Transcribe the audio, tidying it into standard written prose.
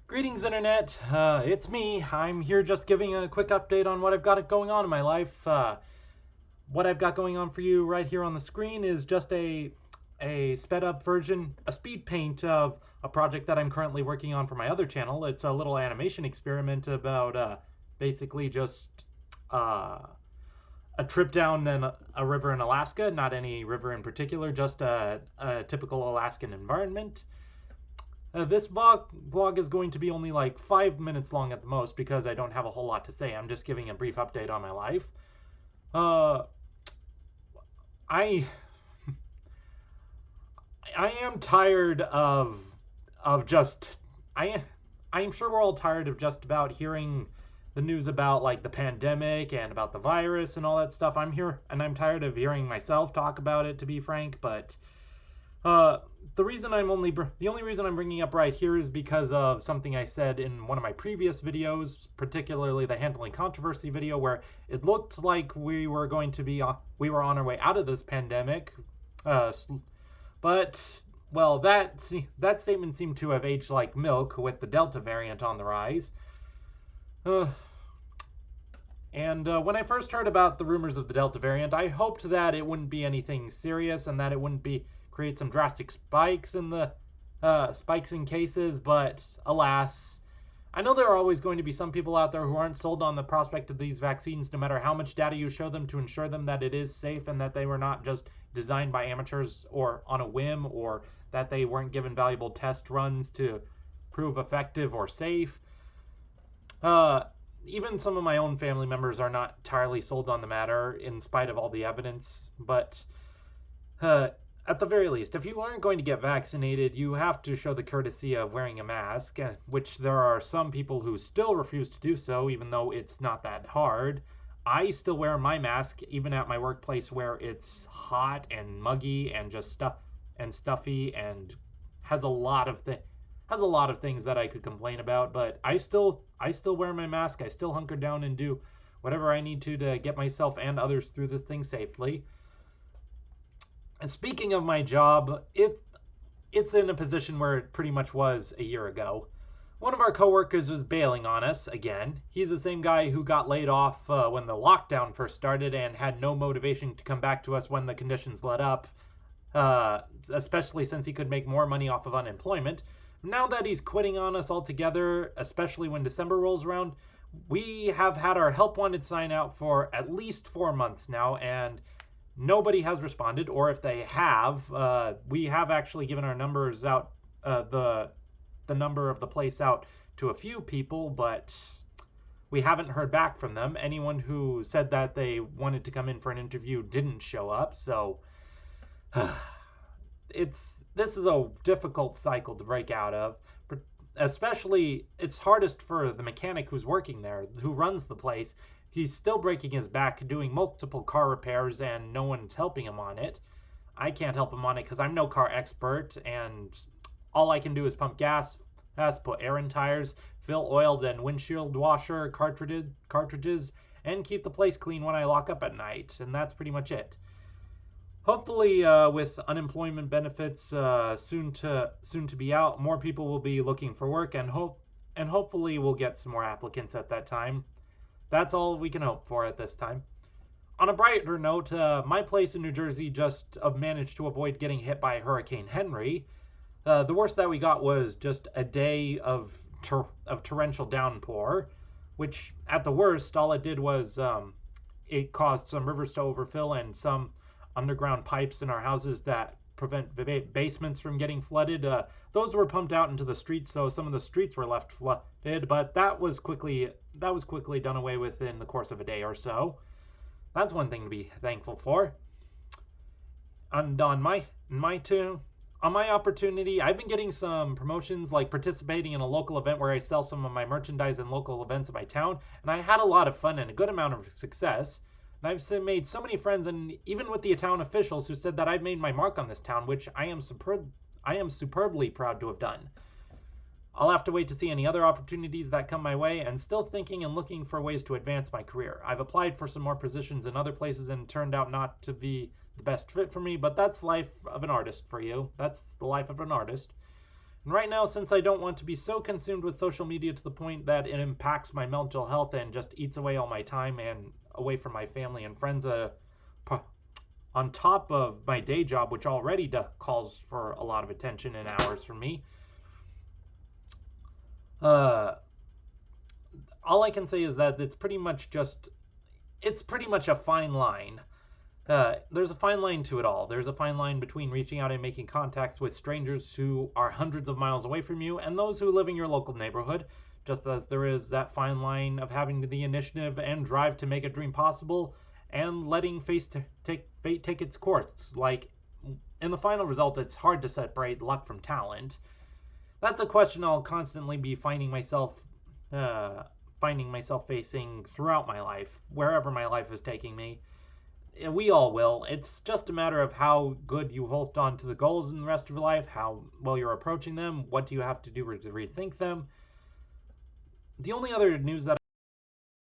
Greetings, Internet. It's me. I'm here just giving a quick update on what I've got going on in my life. What I've got going on for you right here on the screen is just a sped up version, a speed paint of a project that I'm currently working on for my other channel. It's a little animation experiment about basically just a trip down a river in Alaska, not any river in particular, just a typical Alaskan environment. This vlog is going to be only like 5 minutes long at the most because I don't have a whole lot to say. I'm just giving a brief update on my life. I am tired of just I'm sure we're all tired of just about hearing the news about like the pandemic and about the virus and all that stuff. I'm here and I'm tired of hearing myself talk about it, to be frank, but the only reason I'm bringing up right here is because of something I said in one of my previous videos, particularly the handling controversy video, where it looked like we were on our way out of this pandemic, but well, that statement seemed to have aged like milk with the Delta variant on the rise. And when I first heard about the rumors of the Delta variant, I hoped that it wouldn't be anything serious and that it wouldn't create some drastic spikes in cases, but alas, I know there are always going to be some people out there who aren't sold on the prospect of these vaccines, no matter how much data you show them to ensure them that it is safe and that they were not just designed by amateurs or on a whim, or that they weren't given valuable test runs to prove effective or safe. Even some of my own family members are not entirely sold on the matter in spite of all the evidence, but at the very least, if you aren't going to get vaccinated, you have to show the courtesy of wearing a mask, which there are some people who still refuse to do so, even though it's not that hard. I still wear my mask, even at my workplace where it's hot and muggy and just stuffy and has a lot of things that I could complain about, but I still wear my mask. I still hunker down and do whatever I need to get myself and others through this thing safely. And speaking of my job, it's in a position where it pretty much was a year ago. One of our coworkers was bailing on us again. He's the same guy who got laid off when the lockdown first started and had no motivation to come back to us when the conditions let up, especially since he could make more money off of unemployment. Now that he's quitting on us altogether, especially when December rolls around, we have had our help wanted sign out for at least 4 months now, and nobody has responded, or if they have, we have actually given our numbers out, the number of the place out to a few people, but we haven't heard back from them. Anyone who said that they wanted to come in for an interview didn't show up, so this is a difficult cycle to break out of. Especially, it's hardest for the mechanic who's working there, who runs the place. He's still breaking his back, doing multiple car repairs, and no one's helping him on it. I can't help him on it because I'm no car expert, and all I can do is pump gas, put air in tires, fill oiled and windshield washer cartridges, and keep the place clean when I lock up at night, and that's pretty much it. Hopefully, with unemployment benefits soon to be out, more people will be looking for work, and hopefully we'll get some more applicants at that time. That's all we can hope for at this time. On a brighter note, my place in New Jersey just managed to avoid getting hit by Hurricane Henry. The worst that we got was just a day of torrential downpour, which at the worst, all it did was it caused some rivers to overfill and some underground pipes in our houses that prevent basements from getting flooded. Those were pumped out into the streets, so some of the streets were left flooded, but that was quickly done away with in the course of a day or so. That's one thing to be thankful for. And on my opportunity, I've been getting some promotions, like participating in a local event where I sell some of my merchandise in local events in my town, and I had a lot of fun and a good amount of success. And I've made so many friends, and even with the town officials who said that I've made my mark on this town, which I am superbly proud to have done. I'll have to wait to see any other opportunities that come my way, and still thinking and looking for ways to advance my career. I've applied for some more positions in other places and turned out not to be the best fit for me, but that's life of an artist for you. That's the life of an artist. And right now, since I don't want to be so consumed with social media to the point that it impacts my mental health and just eats away all my time and away from my family and friends, on top of my day job, which already calls for a lot of attention and hours from me, all I can say is that it's pretty much a fine line. There's a fine line to it all. There's a fine line between reaching out and making contacts with strangers who are hundreds of miles away from you and those who live in your local neighborhood, just as there is that fine line of having the initiative and drive to make a dream possible and letting fate take its course. Like, in the final result, it's hard to separate luck from talent. That's a question I'll constantly be finding myself facing throughout my life, wherever my life is taking me. We all will. It's just a matter of how good you hold on to the goals in the rest of your life, how well you're approaching them, what do you have to do to rethink them. The only other news that